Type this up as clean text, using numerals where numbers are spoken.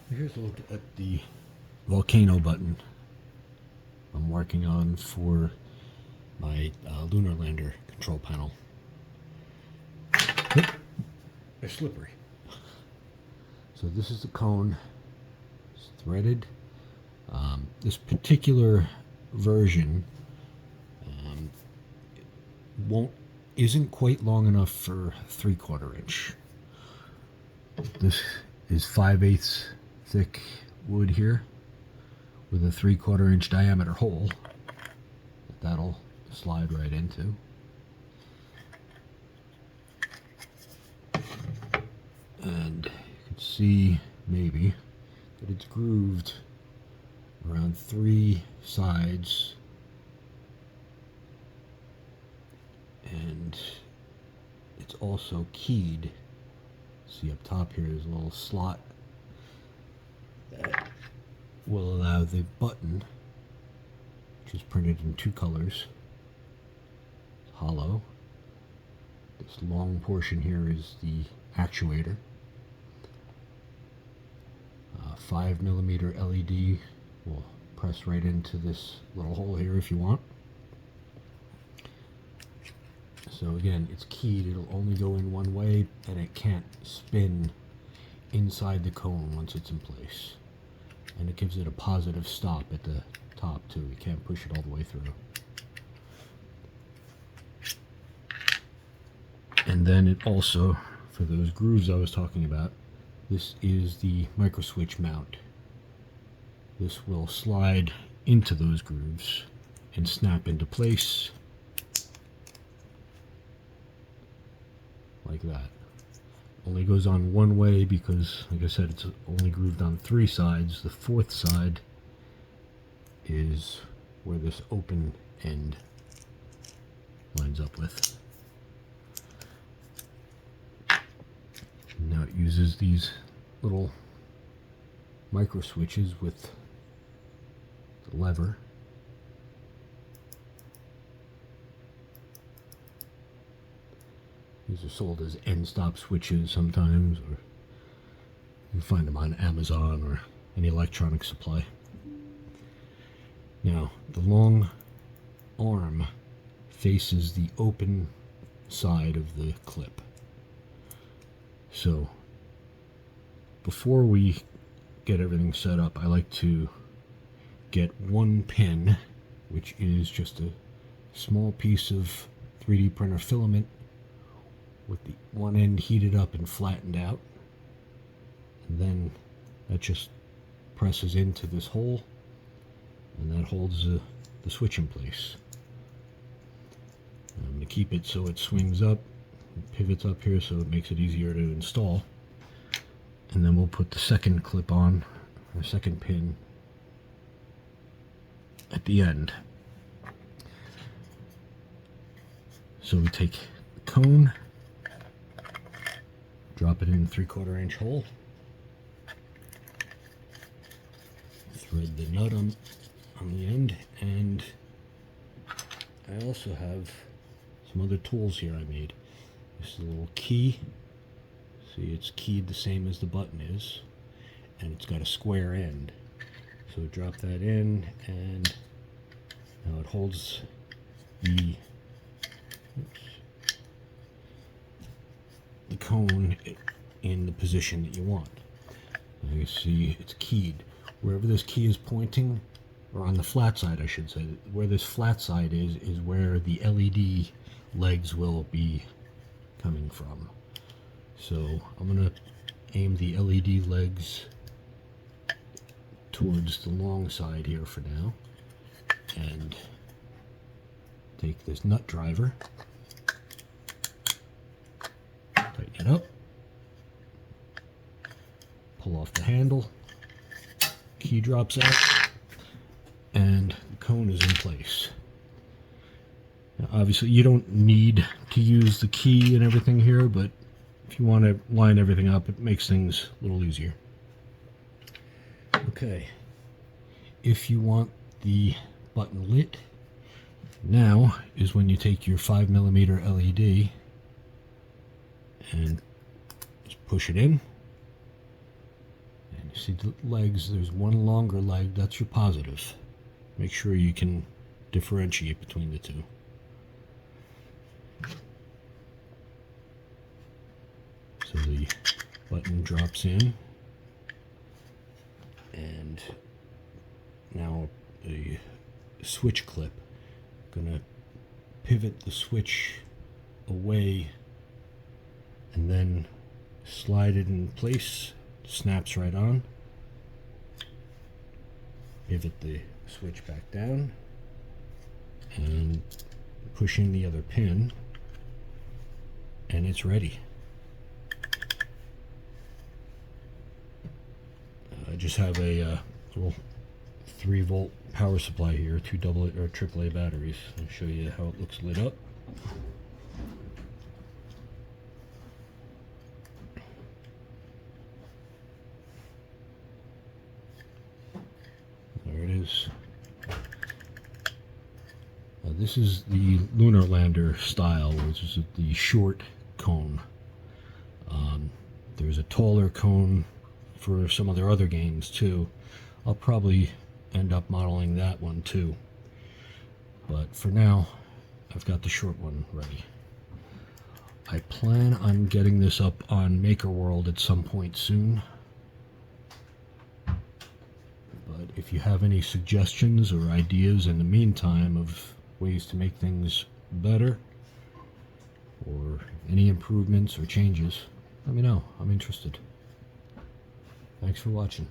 Here's a look at the Volcano button I'm working on for my Lunar Lander control panel. Oop, they're slippery. So this is the cone. It's threaded. This particular version isn't quite long enough for 3/4 inch. This is 5/8 thick wood here with a 3/4 inch diameter hole that'll slide right into. And you can see maybe that it's grooved around 3 sides, and it's also keyed. See up top here is a little slot that will allow the button, which is printed in 2 colors, it's hollow. This long portion here is the actuator. 5mm LED will press right into this little hole here if you want. So again, it's keyed. It'll only go in one way, and it can't spin inside the cone once it's in place. And it gives it a positive stop at the top too. You can't push it all the way through. And then it also, for those grooves I was talking about, this is the micro switch mount. This will slide into those grooves and snap into place like that. Only goes on one way because, like I said, it's only grooved on 3 sides. The 4th side is where this open end lines up with. Now it uses these little micro switches with the lever. These are sold as end stop switches sometimes, or you can find them on Amazon or any electronic supply. Now, the long arm faces the open side of the clip. So, before we get everything set up, I like to get one pin, which is just a small piece of 3D printer filament with the one end heated up and flattened out. And then that just presses into this hole, and that holds the switch in place. I'm going to keep it so it swings up, pivots up here so it makes it easier to install. And then we'll put the second clip on, or second pin, at the end. So we take the cone, drop it in a 3/4 inch hole, thread the nut on the end, and I also have some other tools here I made. This is a little key. See, it's keyed the same as the button is, and it's got a square end. So drop that in, and now it holds the cone in the position that you want. Now you see it's keyed. Wherever this key is pointing, or on the flat side I should say, where this flat side is where the LED legs will be coming from. So I'm going to aim the LED legs towards the long side here for now, and take this nut driver, tighten it up, pull off the handle, key drops out, and the cone is in place. Now, obviously you don't need to use the key and everything here, but if you want to line everything up, it makes things a little easier. Okay, if you want the button lit, now is when you take your 5mm LED and just push it in, and you See the legs, there's one longer leg, that's your positive. Make sure you can differentiate between the two. So the button drops in, and now the switch clip. Gonna pivot the switch away and then slide it in place. Snaps right on. Pivot the switch back down and pushing the other pin, and it's ready. I just have a little 3-volt power supply here, 2 AA or AAA batteries. I'll show you how it looks lit up. There it is. This is the Lunar Lander style, which is the short cone. There's a taller cone for some of their other games too. I'll probably end up modeling that one too. But for now, I've got the short one ready. I plan on getting this up on Maker World at some point soon. But if you have any suggestions or ideas in the meantime of ways to make things better, or any improvements or changes, let me know. I'm interested. Thanks for watching.